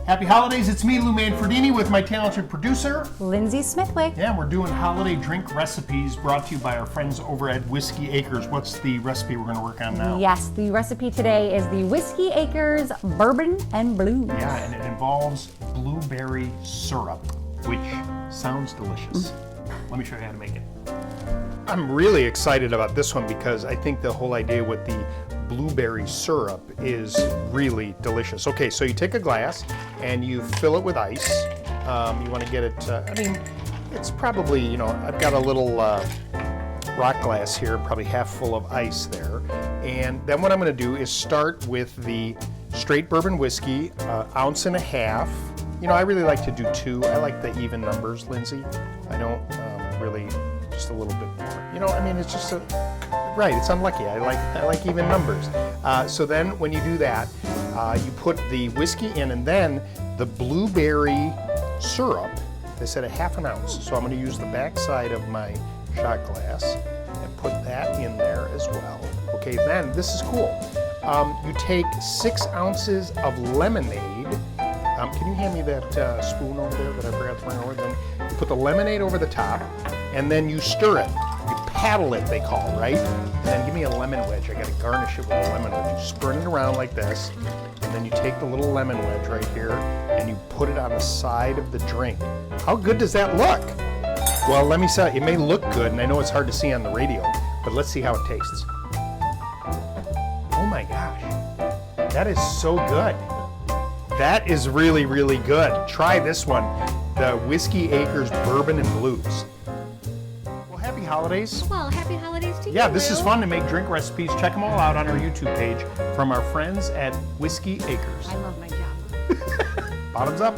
Happy holidays, it's me, Lou Manfredini, with my talented producer, Lindsay Smithwick. Yeah, we're doing holiday drink recipes brought to you by our friends over at Whiskey Acres. What's the recipe we're gonna work on now? Yes, the recipe today is the Whiskey Acres Bourbon and Blues. Yeah, and it involves blueberry syrup, which sounds delicious. Let me show you how to make it. I'm really excited about this one because I think the whole idea with the blueberry syrup is really delicious. Okay, so you take a glass and you fill it with ice. You want to get it, it's probably, I've got a little rock glass here, probably half full of ice there. And then what I'm going to do is start with the straight bourbon whiskey, ounce and a half. I really like to do 2. I like the even numbers, Lindsay. I don't really, just a little bit more. It's just right, it's unlucky. I like even numbers. So then when you do that, you put the whiskey in, and then the blueberry syrup, they said a half an ounce. So I'm going to use the back side of my shot glass and put that in there as well. Okay, then this is cool. You take 6 ounces of lemonade. Can you hand me that spoon over there that I forgot to bring over? Then you put the lemonade over the top, and then you stir it. You paddle it, they call, right? And then give me a lemon wedge. I got to garnish it with a lemon wedge. You spin it around like this, and then you take the little lemon wedge right here, and you put it on the side of the drink. How good does that look? Well, let me say, it may look good, and I know it's hard to see on the radio, but let's see how it tastes. Oh my gosh, that is so good. That is really, really good. Try this one, the Whiskey Acres Bourbon and Blues. Well, happy holidays. Well, happy holidays to you. Yeah, this is Lou. fun to make drink recipes. Check them all out on our YouTube page from our friends at Whiskey Acres. I love my job. Bottoms up.